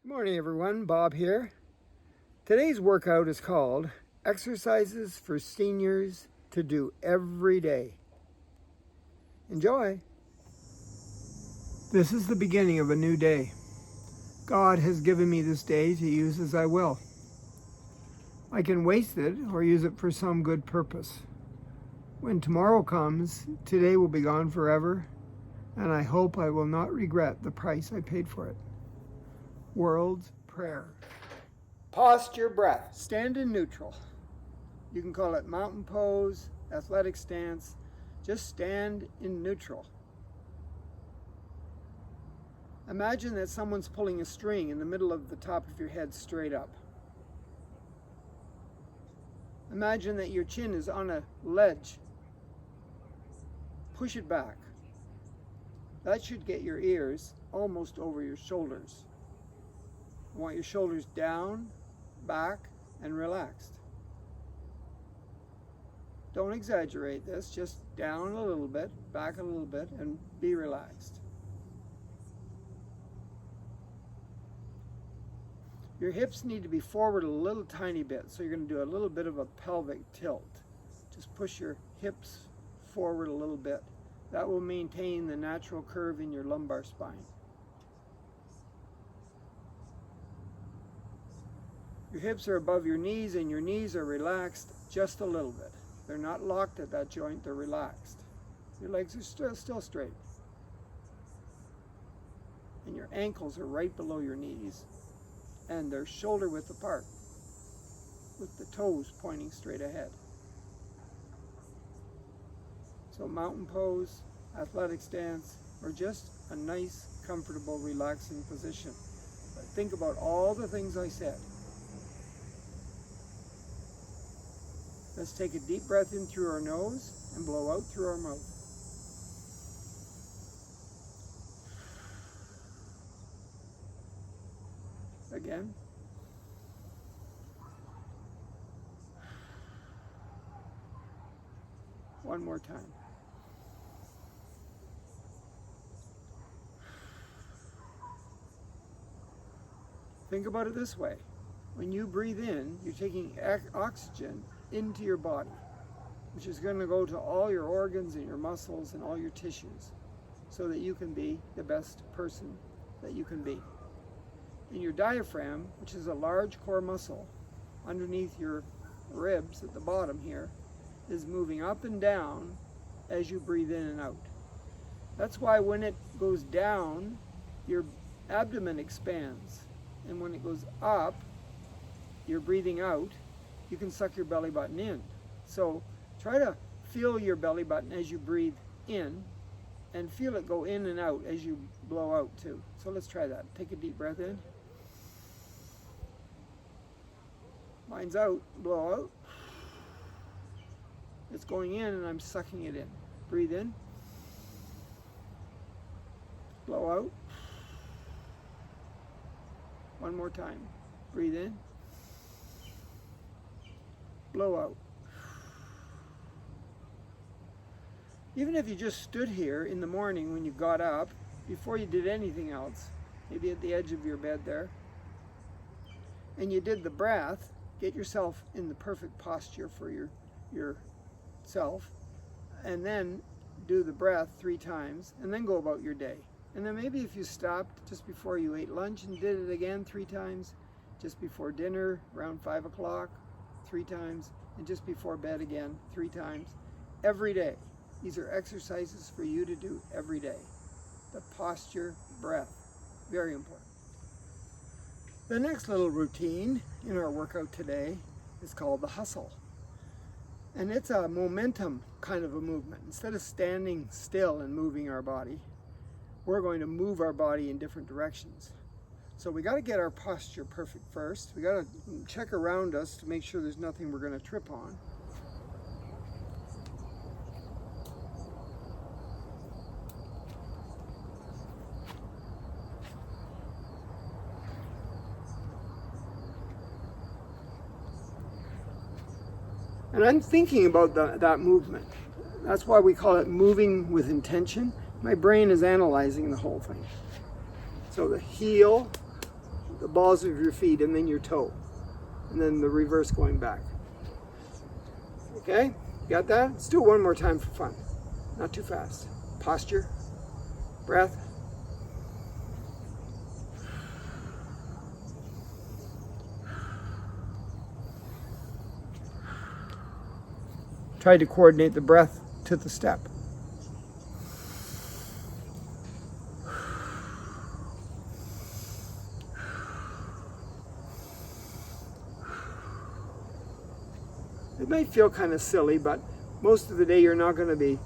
Good morning, everyone. Bob here. Today's workout is called Exercises for Seniors to Do Every Day. Enjoy. This is the beginning of a new day. God has given me this day to use as I will. I can waste it or use it for some good purpose. When tomorrow comes, today will be gone forever, and I hope I will not regret the price I paid for it. World's Prayer. Posture breath. Stand in neutral. You can call it mountain pose, athletic stance. Just stand in neutral. Imagine that someone's pulling a string in the middle of the top of your head straight up. Imagine that your chin is on a ledge. Push it back. That should get your ears almost over your shoulders. I want your shoulders down, back, and relaxed. Don't exaggerate this, just down a little bit, back a little bit, and be relaxed. Your hips need to be forward a little tiny bit, so you're going to do a little bit of a pelvic tilt. Just push your hips forward a little bit. That will maintain the natural curve in your lumbar spine. Your hips are above your knees and your knees are relaxed just a little bit. They're not locked at that joint, they're relaxed. Your legs are still straight. And your ankles are right below your knees and they're shoulder width apart with the toes pointing straight ahead. So mountain pose, athletic stance, or just a nice, comfortable, relaxing position. But think about all the things I said. Let's take a deep breath in through our nose and blow out through our mouth. Again. One more time. Think about it this way. When you breathe in, you're taking oxygen into your body, which is going to go to all your organs and your muscles and all your tissues so that you can be the best person that you can be. And your diaphragm, which is a large core muscle underneath your ribs at the bottom here, is moving up and down as you breathe in and out. That's why when it goes down, your abdomen expands. And when it goes up, you're breathing out, you can suck your belly button in. So try to feel your belly button as you breathe in and feel it go in and out as you blow out too. So let's try that. Take a deep breath in. Mine's out, blow out. It's going in and I'm sucking it in. Breathe in. Blow out. One more time. Breathe in. Blow out. Even if you just stood here in the morning when you got up, before you did anything else, maybe at the edge of your bed there, and you did the breath, get yourself in the perfect posture for yourself, and then do the breath 3 times, and then go about your day. And then maybe if you stopped just before you ate lunch and did it again 3 times, just before dinner around 5 o'clock, 3 times, and just before bed again 3 times, every day. These are exercises for you to do every day. The posture, breath, very important. The next little routine in our workout today is called the hustle. And it's a momentum kind of a movement. Instead of standing still and moving our body, we're going to move our body in different directions. So we got to get our posture perfect first. We got to check around us to make sure there's nothing we're going to trip on. And I'm thinking about that movement. That's why we call it moving with intention. My brain is analyzing the whole thing. So the heel the balls of your feet and then your toe. And then the reverse going back. Okay? Got that? Let's do it one more time for fun. Not too fast. Posture. Breath. Try to coordinate the breath to the step. It may feel kind of silly, but most of the day you're not going to be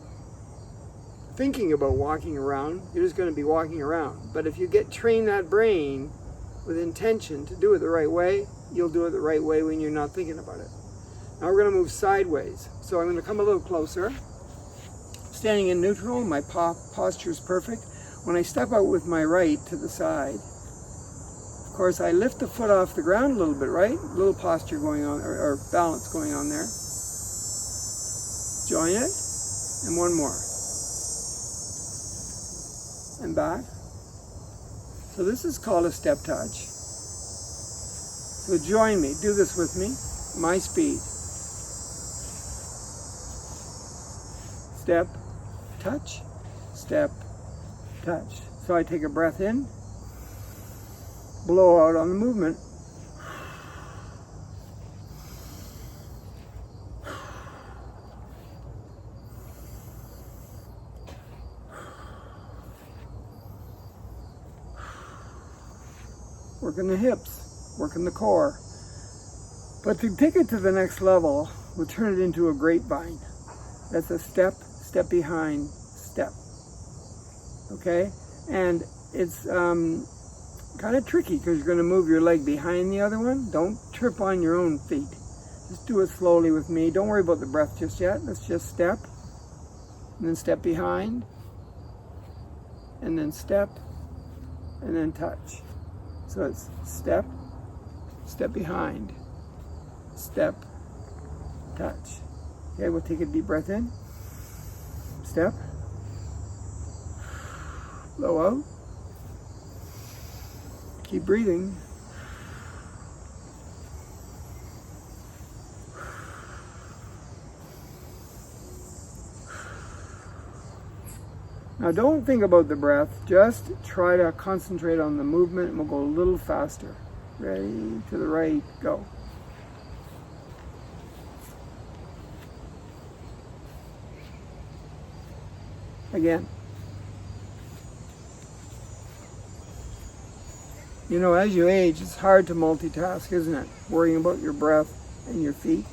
thinking about walking around. You're just going to be walking around. But if you train that brain with intention to do it the right way, you'll do it the right way when you're not thinking about it. Now we're going to move sideways. So I'm going to come a little closer. Standing in neutral, my posture is perfect. When I step out with my right to the side, of course I lift the foot off the ground a little bit, right? A little posture going on, or balance going on there. Join it, and one more. And back. So this is called a step touch. So join me, do this with me, my speed. Step, touch, step, touch. So I take a breath in, blow out on the movement. Working the hips, working the core. But to take it to the next level, we'll turn it into a grapevine. That's a step, step behind, step. Okay? And it's kind of tricky because you're going to move your leg behind the other one. Don't trip on your own feet. Just do it slowly with me. Don't worry about the breath just yet. Let's just step, and then step behind, and then step, and then touch. So it's step, step behind, step, touch. Okay, we'll take a deep breath in. Step. Blow out. Keep breathing. Now don't think about the breath, just try to concentrate on the movement and we'll go a little faster. Ready, to the right, go. Again. You know, as you age, it's hard to multitask, isn't it? Worrying about your breath and your feet.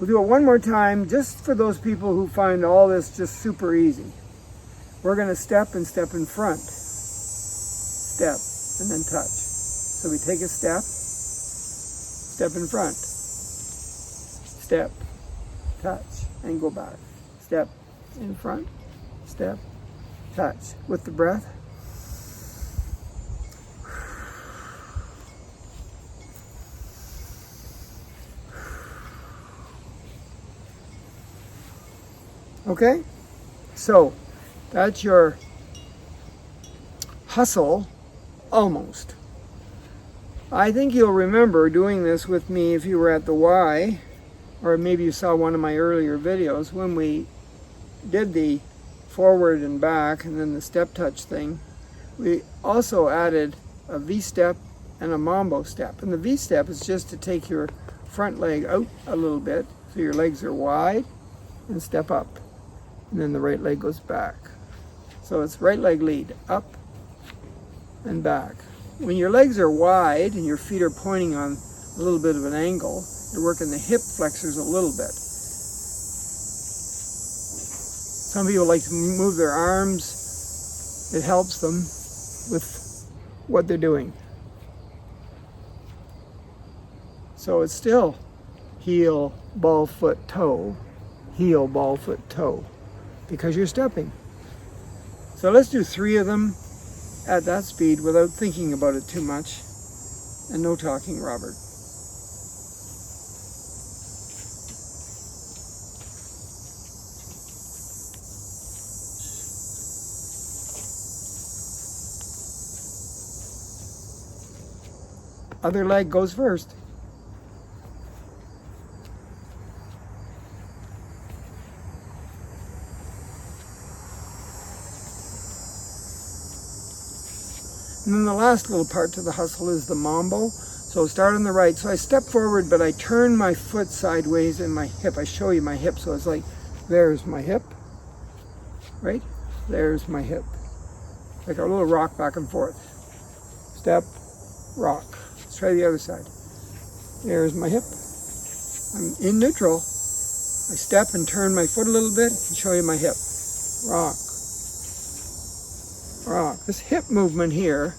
We'll do it one more time, just for those people who find all this just super easy. We're going to step and step in front. Step, and then touch. So we take a step, step in front. Step, touch, and go back. Step in front, step, touch. With the breath. Okay? So, that's your hustle, almost. I think you'll remember doing this with me if you were at the Y, or maybe you saw one of my earlier videos, when we did the forward and back and then the step touch thing. We also added a V-step and a mambo step. And the V-step is just to take your front leg out a little bit so your legs are wide and step up. And then the right leg goes back. So it's right leg lead, up and back. When your legs are wide and your feet are pointing on a little bit of an angle, you're working the hip flexors a little bit. Some people like to move their arms. It helps them with what they're doing. So it's still heel, ball, foot, toe, heel, ball, foot, toe, because you're stepping. So let's do 3 of them at that speed without thinking about it too much. And no talking, Robert. Other leg goes first. And then the last little part to the hustle is the mambo. So start on the right. So I step forward, but I turn my foot sideways in my hip. I show you my hip. So it's like, there's my hip, right? There's my hip. Like a little rock back and forth. Step, rock. Let's try the other side. There's my hip. I'm in neutral. I step and turn my foot a little bit and show you my hip. Rock. Rock. This hip movement here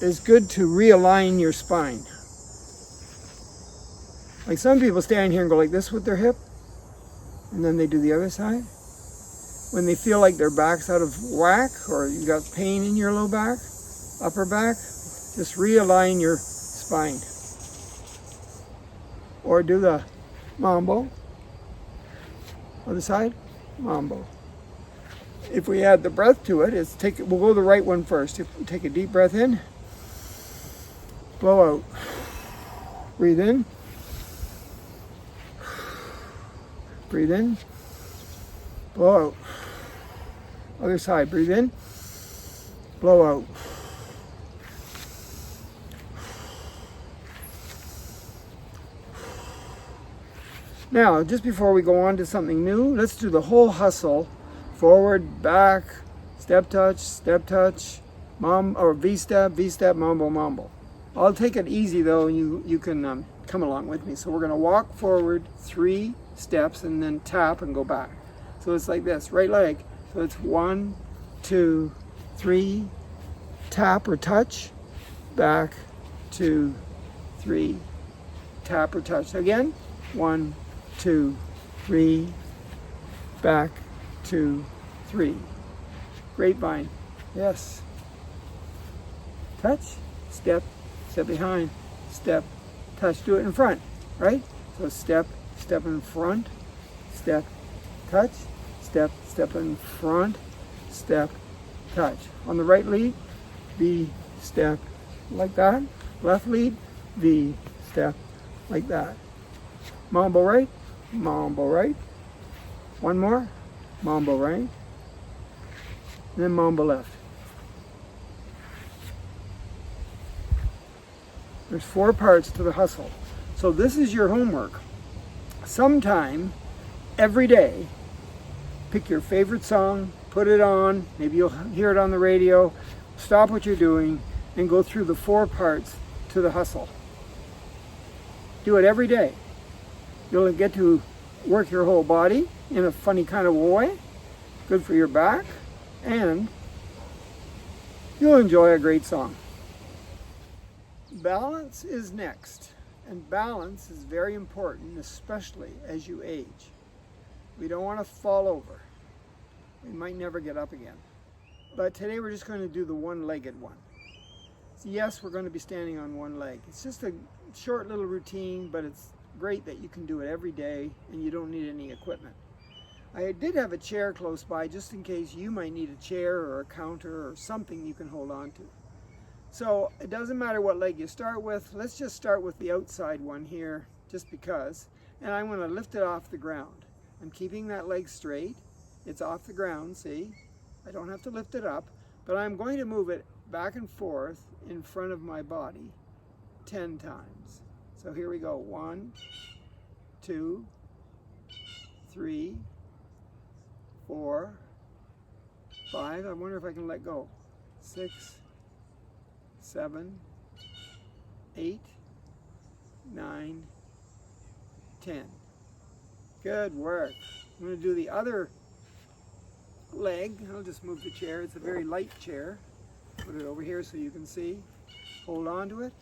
is good to realign your spine. Like some people stand here and go like this with their hip, and then they do the other side. When they feel like their back's out of whack, or you got pain in your low back, upper back, just realign your spine. Or do the mambo. Other side, mambo. If we add the breath to it, we'll go the right one first. If we take a deep breath in, blow out. Breathe in. Breathe in. Blow out. Other side, breathe in. Blow out. Now, just before we go on to something new, let's do the whole hustle. Forward, back, step touch, or V-step, mambo, mambo. I'll take it easy though, and you can come along with me. So we're gonna walk forward 3 steps and then tap and go back. So it's like this, right leg. So it's 1, 2, 3, tap or touch, back, 2, 3, tap or touch. Again, 1, 2, 3, back, 2, 3. Grapevine, yes. Touch, step, step behind, step, touch. Do it in front, right? So step, step in front, step, touch, step, step in front, step, touch. On the right lead, V, step, like that. Left lead, V, step, like that. Mambo right, mambo right. One more, mambo right. And then mambo left. There's 4 parts to the hustle. So this is your homework. Sometime, every day, pick your favorite song, put it on, maybe you'll hear it on the radio, stop what you're doing, and go through the 4 parts to the hustle. Do it every day. You'll get to work your whole body in a funny kind of way, good for your back, and you'll enjoy a great song. Balance is next, and balance is very important, especially as you age. We don't want to fall over. We might never get up again. But today we're just going to do the one-legged one. So yes, we're going to be standing on one leg. It's just a short little routine, but it's great that you can do it every day and you don't need any equipment. I did have a chair close by just in case you might need a chair or a counter or something you can hold on to. So it doesn't matter what leg you start with. Let's just start with the outside one here, just because. And I'm going to lift it off the ground. I'm keeping that leg straight. It's off the ground, see? I don't have to lift it up, but I'm going to move it back and forth in front of my body 10 times. So here we go. 1, 2, 3, 4, 5. I wonder if I can let go. 6, 7, 8, 9, 10. Good work. I'm going to do the other leg. I'll just move the chair. It's a very light chair. Put it over here so you can see. Hold on to it.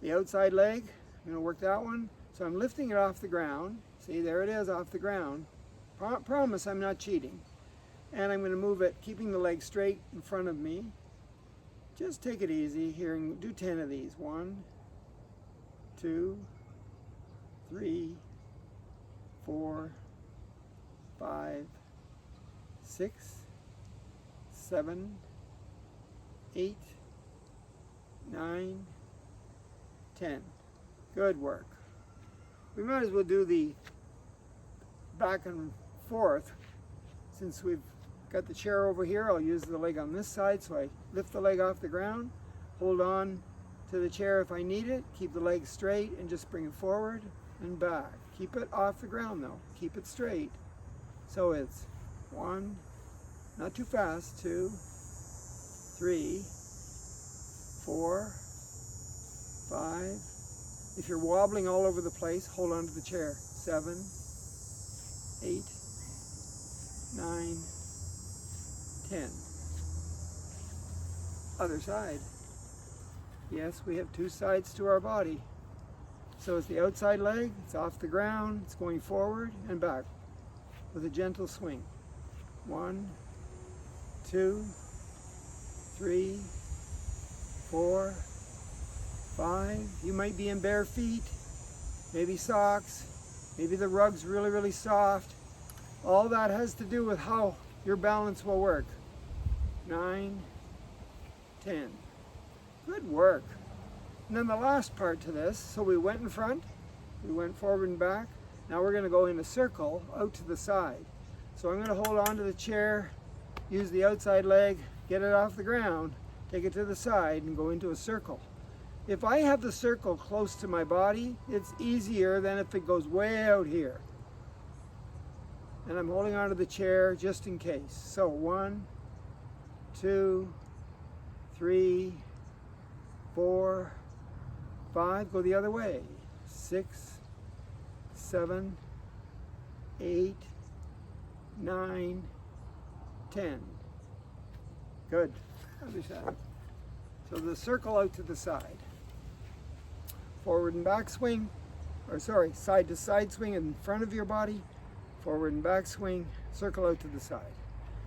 The outside leg, I'm going to work that one. So I'm lifting it off the ground. See, there it is off the ground. Promise I'm not cheating. And I'm going to move it, keeping the leg straight in front of me. Just take it easy here and do 10 of these. 1, 2, 3, 4, 5, 6, 7, 8, 9, 10. Good work. We might as well do the back and forth. Since we've got the chair over here, I'll use the leg on this side, so I lift the leg off the ground, hold on to the chair if I need it, keep the leg straight, and just bring it forward and back. Keep it off the ground though, keep it straight. So it's 1, not too fast, 2, 3, 4, 5. If you're wobbling all over the place, hold on to the chair. 7, 8, 9, 10. Other side. Yes, we have two sides to our body. So it's the outside leg, it's off the ground, it's going forward and back with a gentle swing. 1, 2, 3, 4, 5. You might be in bare feet, maybe socks, maybe the rug's really, really soft. All that has to do with how your balance will work. 9, 10. Good work. And then the last part to this, so we went in front, we went forward and back. Now we're going to go in a circle out to the side. So I'm going to hold on to the chair, use the outside leg, get it off the ground, take it to the side and go into a circle. If I have the circle close to my body, it's easier than if it goes way out here. And I'm holding onto the chair just in case. So 1, 2, 3, 4, 5, go the other way. 6, 7, 8, 9, 10. Good. Other side. So the circle out to the side. Forward and back swing, or sorry, side to side swing in front of your body. Forward and back swing, circle out to the side.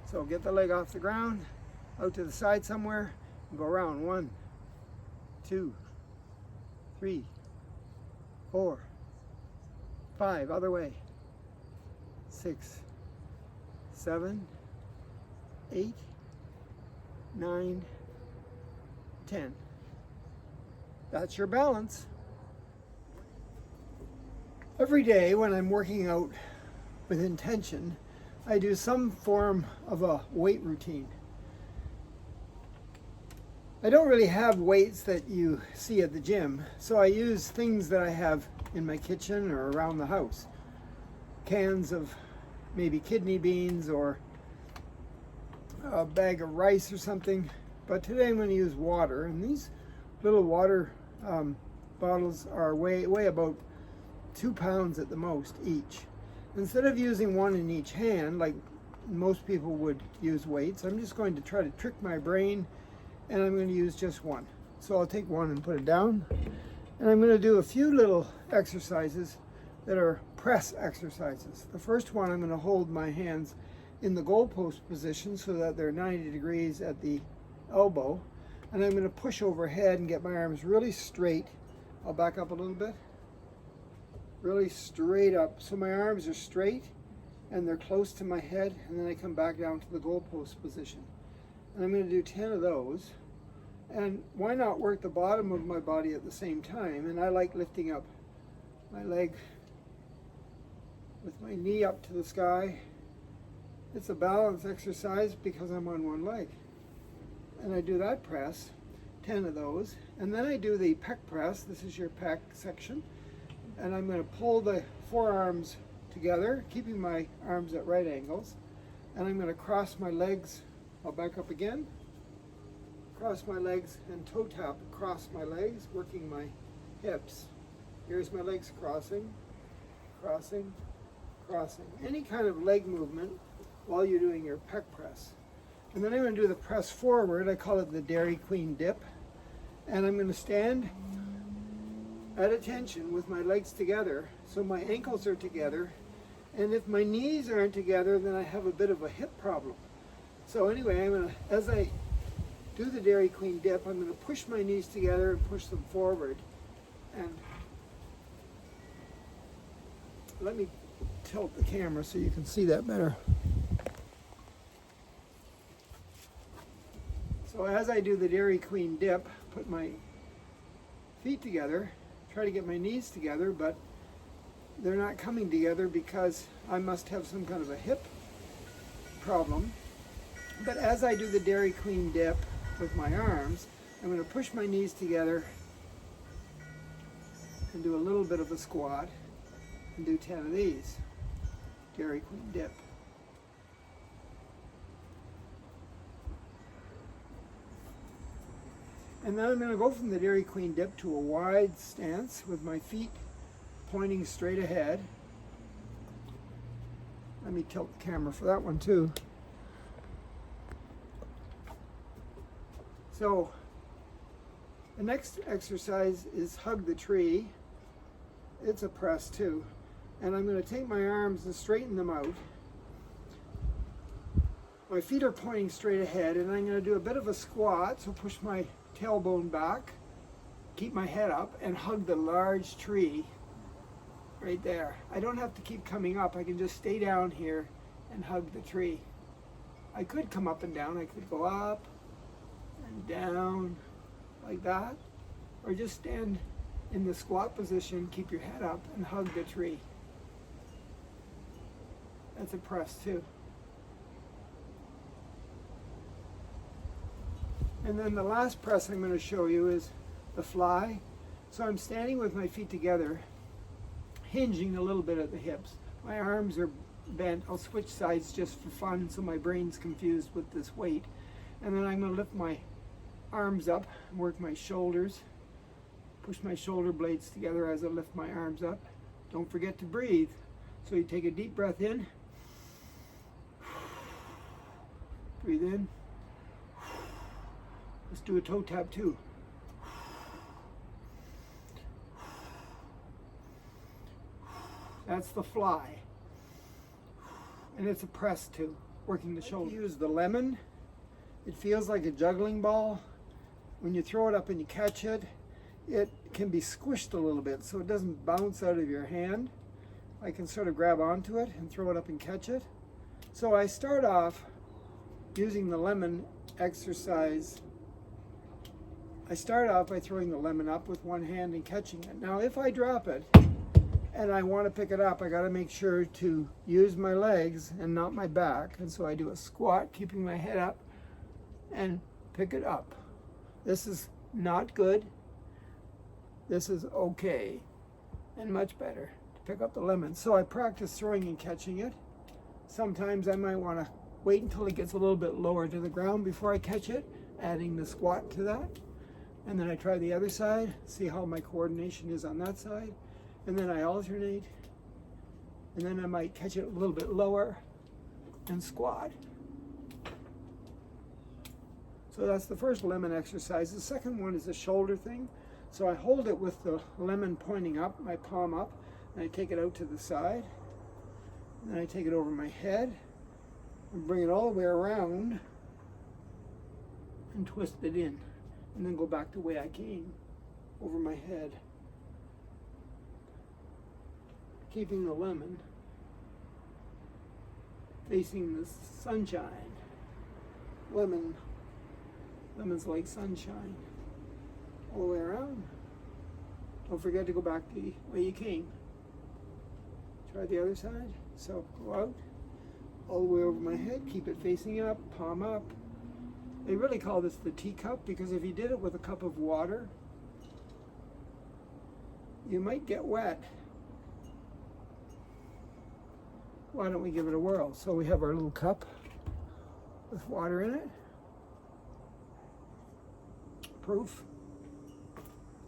So get the leg off the ground, out to the side somewhere, and go around. 1, 2, 3, 4, 5, other way. 6, 7, 8, 9, 10. That's your balance. Every day when I'm working out with intention, I do some form of a weight routine. I don't really have weights that you see at the gym, so I use things that I have in my kitchen or around the house. Cans of maybe kidney beans or a bag of rice or something. But today I'm going to use water, and these little water bottles are weigh about 2 pounds at the most each. Instead of using one in each hand like most people would use weights, I'm just going to try to trick my brain, and I'm going to use just one. So I'll take one and put it down, and I'm going to do a few little exercises that are press exercises. The first one, I'm going to hold my hands in the goalpost position so that they're 90 degrees at the elbow, and I'm going to push overhead and get my arms really straight. I'll back up a little bit. Really straight up, so my arms are straight and they're close to my head, and then I come back down to the goalpost position. And I'm going to do 10 of those. And why not work the bottom of my body at the same time? And I like lifting up my leg with my knee up to the sky. It's a balance exercise because I'm on one leg. And I do that press, 10 of those. And then I do the pec press. This is your pec section. And I'm going to pull the forearms together, keeping my arms at right angles. And I'm going to cross my legs. I'll back up again. Cross my legs and toe tap across my legs, working my hips. Here's my legs crossing, crossing, crossing. Any kind of leg movement while you're doing your pec press. And then I'm going to do the press forward. I call it the Dairy Queen dip. And I'm going to stand at attention with my legs together, so my ankles are together. And if my knees aren't together, then I have a bit of a hip problem. So anyway, I'm going to, as I do the Dairy Queen dip, I'm going to push my knees together and push them forward. And let me tilt the camera so you can see that better. So as I do the Dairy Queen dip, put my feet together, try to get my knees together, but they're not coming together because I must have some kind of a hip problem. But as I do the Dairy Queen dip with my arms, I'm going to push my knees together and do a little bit of a squat and do 10 of these. Dairy Queen dip. And then I'm going to go from the Dairy Queen dip to a wide stance with my feet pointing straight ahead. Let me tilt the camera for that one too. So the next exercise is hug the tree. It's a press too. And I'm going to take my arms and straighten them out. My feet are pointing straight ahead, and I'm going to do a bit of a squat, so push my tailbone back, keep my head up, and hug the large tree right there. I don't have to keep coming up. I can just stay down here and hug the tree. I could come up and down. I could go up and down like that, or just stand in the squat position, keep your head up, and hug the tree. That's a press too. And then the last press I'm going to show you is the fly. So I'm standing with my feet together, hinging a little bit at the hips. My arms are bent. I'll switch sides just for fun so my brain's confused with this weight. And then I'm going to lift my arms up, work my shoulders, push my shoulder blades together as I lift my arms up. Don't forget to breathe. So you take a deep breath in, breathe in. Let's do a toe tap too. That's the fly. And it's a press too, working the shoulder. Use the lemon. It feels like a juggling ball. When you throw it up and you catch it, it can be squished a little bit so it doesn't bounce out of your hand. I can sort of grab onto it and throw it up and catch it. So I start off using the lemon exercise. I start off by throwing the lemon up with one hand and catching it. Now if I drop it and I want to pick it up, I got to make sure to use my legs and not my back. And so I do a squat, keeping my head up, and pick it up. This is not good. This is okay and much better to pick up the lemon. So I practice throwing and catching it. Sometimes I might want to wait until it gets a little bit lower to the ground before I catch it, adding the squat to that. And then I try the other side, see how my coordination is on that side. And then I alternate. And then I might catch it a little bit lower and squat. So that's the first lemon exercise. The second one is a shoulder thing. So I hold it with the lemon pointing up, my palm up, and I take it out to the side. And then I take it over my head and bring it all the way around and twist it in. And then go back the way I came, over my head. Keeping the lemon facing the sunshine. Lemon's like sunshine. All the way around. Don't forget to go back the way you came. Try the other side. So go out, all the way over my head, keep it facing up, palm up. They really call this the teacup because if you did it with a cup of water, you might get wet. Why don't we give it a whirl? So we have our little cup with water in it. Proof?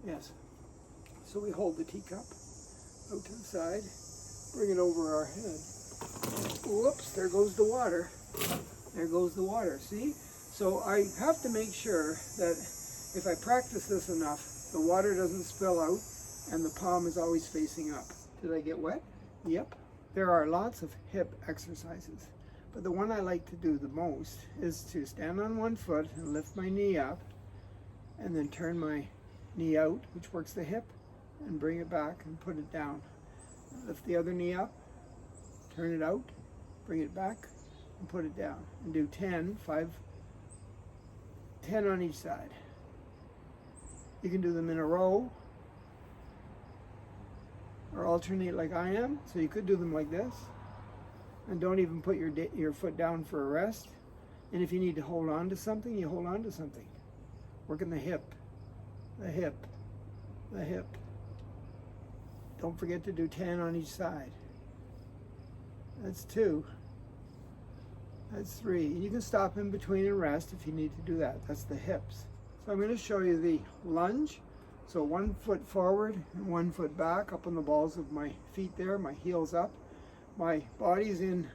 Yes. So we hold the teacup out to the side, bring it over our head. Whoops, there goes the water. There goes the water, see? So I have to make sure that if I practice this enough, the water doesn't spill out and the palm is always facing up. Did I get wet? Yep. There are lots of hip exercises, but the one I like to do the most is to stand on one foot and lift my knee up and then turn my knee out, which works the hip, and bring it back and put it down. Lift the other knee up, turn it out, bring it back, and put it down. And do 10 on each side. You can do them in a row or alternate like I am. So you could do them like this. And don't even put your foot down for a rest. And if you need to hold on to something, you hold on to something. Working the hip, the hip, the hip. Don't forget to do 10 on each side. That's 2. That's 3. And you can stop in between and rest if you need to do that. That's the hips. So I'm going to show you the lunge. So 1 foot forward and 1 foot back, up on the balls of my feet there, my heels up. My body's in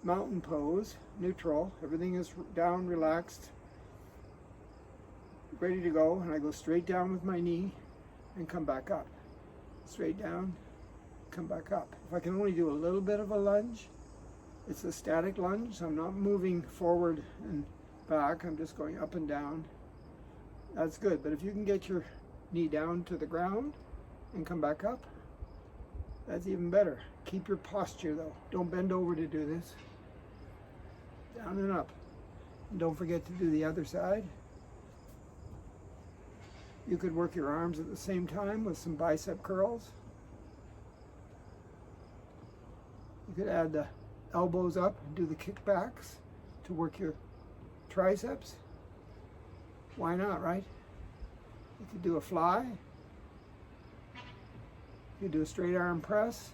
mountain pose, neutral. Everything is down, relaxed, ready to go. And I go straight down with my knee and come back up. Straight down, come back up. If I can only do a little bit of a lunge, it's a static lunge, so I'm not moving forward and back. I'm just going up and down. That's good. But if you can get your knee down to the ground and come back up, that's even better. Keep your posture though. Don't bend over to do this. Down and up. And don't forget to do the other side. You could work your arms at the same time with some bicep curls. You could add the elbows up and do the kickbacks to work your triceps. Why not, right? You could do a fly. You could do a straight arm press.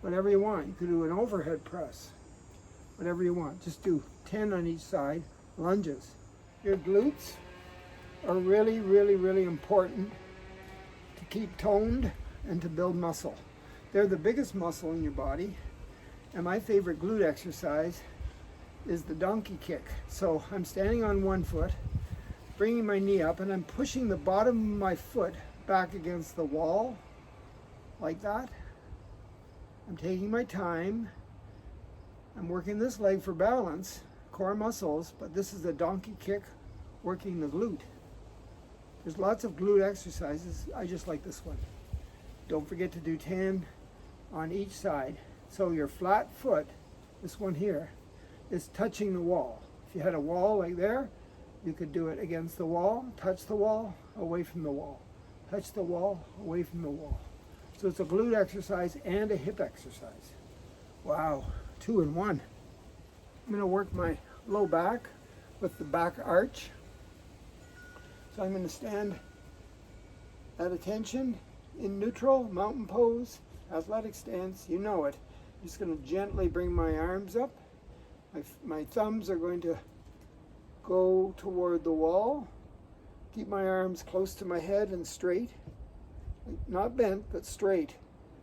Whatever you want. You could do an overhead press. Whatever you want. Just do 10 on each side. Lunges. Your glutes are really, really, really important to keep toned and to build muscle. They're the biggest muscle in your body. And my favorite glute exercise is the donkey kick. So I'm standing on 1 foot, bringing my knee up, and I'm pushing the bottom of my foot back against the wall, like that. I'm taking my time. I'm working this leg for balance, core muscles, but this is a donkey kick working the glute. There's lots of glute exercises. I just like this one. Don't forget to do 10 on each side. So your flat foot, this one here, is touching the wall. If you had a wall like there, you could do it against the wall, touch the wall, away from the wall. Touch the wall, away from the wall. So it's a glute exercise and a hip exercise. Wow, 2 in 1. I'm going to work my low back with the back arch. So I'm going to stand at attention in neutral, mountain pose, athletic stance. You know it. I'm just going to gently bring my arms up. My thumbs are going to go toward the wall. Keep my arms close to my head and straight. Not bent, but straight.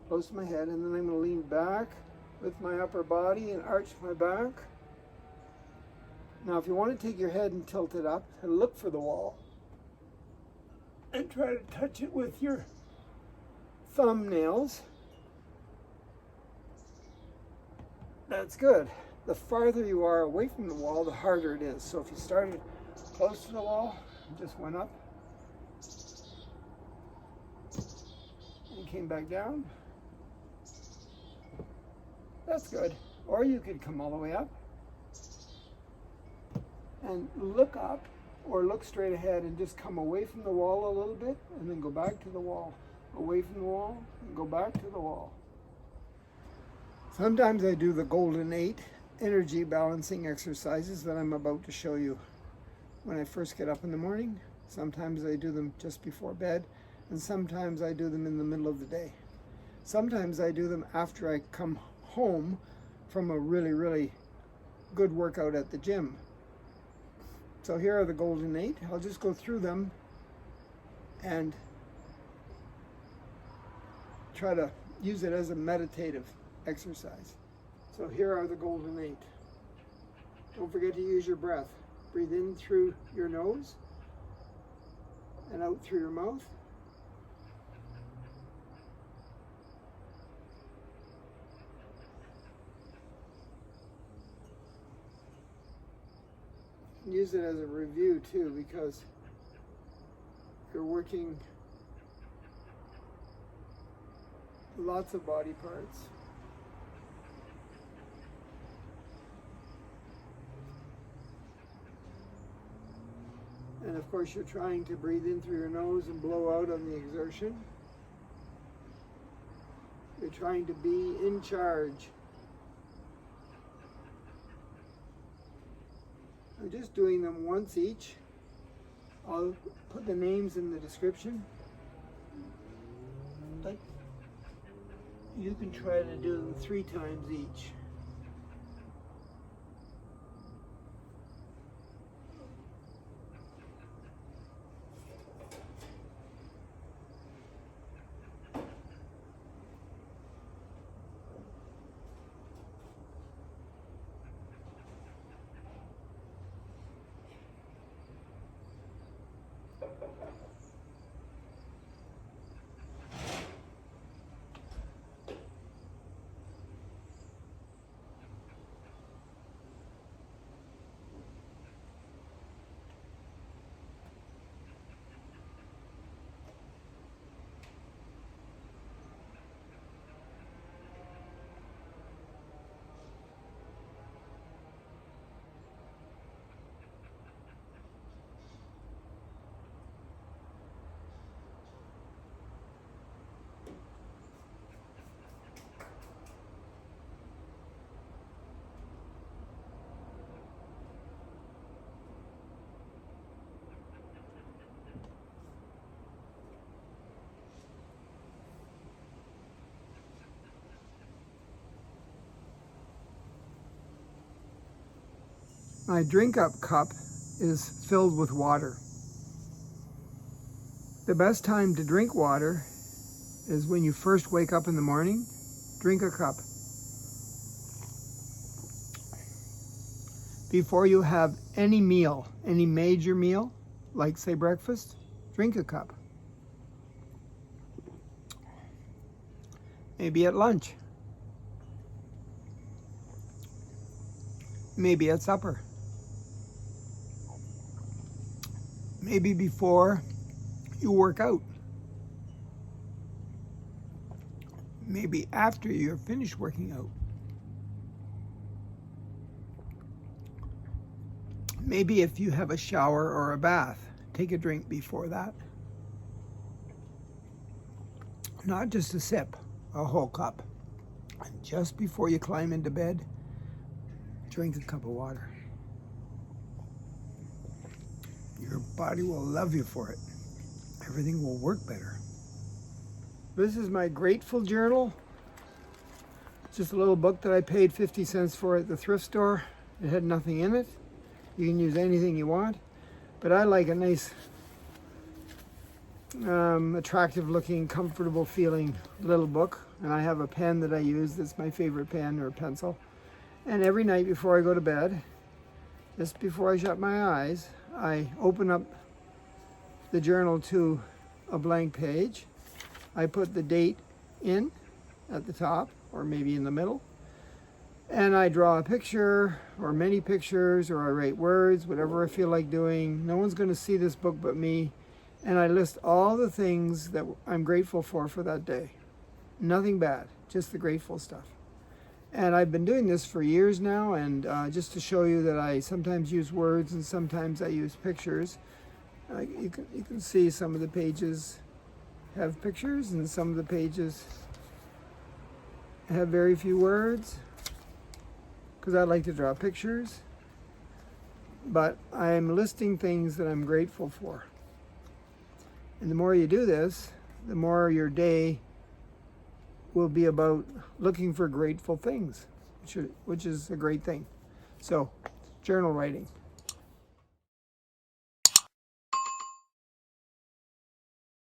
Close to my head. And then I'm going to lean back with my upper body and arch my back. Now if you want to take your head and tilt it up and look for the wall, and try to touch it with your thumbnails. That's good. The farther you are away from the wall, the harder it is. So if you started close to the wall and just went up and came back down, that's good. Or you could come all the way up and look up, or look straight ahead and just come away from the wall a little bit and then go back to the wall. Away from the wall and go back to the wall. Sometimes I do the golden 8 energy balancing exercises that I'm about to show you when I first get up in the morning. Sometimes I do them just before bed, and sometimes I do them in the middle of the day. Sometimes I do them after I come home from a really, really good workout at the gym. So here are the golden 8. I'll just go through them and try to use it as a meditative exercise. So here are the golden 8. Don't forget to use your breath. Breathe in through your nose and out through your mouth. Use it as a review too, because you're working lots of body parts. And And of course, you're trying to breathe in through your nose and blow out on the exertion. You're trying to be in charge. I'm just doing them once each. I'll put the names in the description. But you can try to do them 3 times each. My drink up cup is filled with water. The best time to drink water is when you first wake up in the morning. Drink a cup. Before you have any meal, any major meal, like say breakfast, drink a cup. Maybe at lunch. Maybe at supper. Maybe before you work out. Maybe after you're finished working out. Maybe if you have a shower or a bath, take a drink before that. Not just a sip, a whole cup. And just before you climb into bed, drink a cup of water. Your body will love you for it. Everything will work better. This is my grateful journal. It's just a little book that I paid 50 cents for at the thrift store. It had nothing in it. You can use anything you want. But I like a nice, attractive looking, comfortable feeling little book. And I have a pen that I use that's my favorite pen or pencil. And every night before I go to bed, just before I shut my eyes, I open up the journal to a blank page. I put the date in at the top, or maybe in the middle, and I draw a picture, or many pictures, or I write words, whatever I feel like doing. No one's going to see this book but me, and I list all the things that I'm grateful for that day. Nothing bad, just the grateful stuff. And I've been doing this for years now, and just to show you that I sometimes use words and sometimes I use pictures. You can see some of the pages have pictures and some of the pages have very few words, because I like to draw pictures. But I'm listing things that I'm grateful for. And the more you do this, the more your day will be about looking for grateful things, which is a great thing. So, journal writing.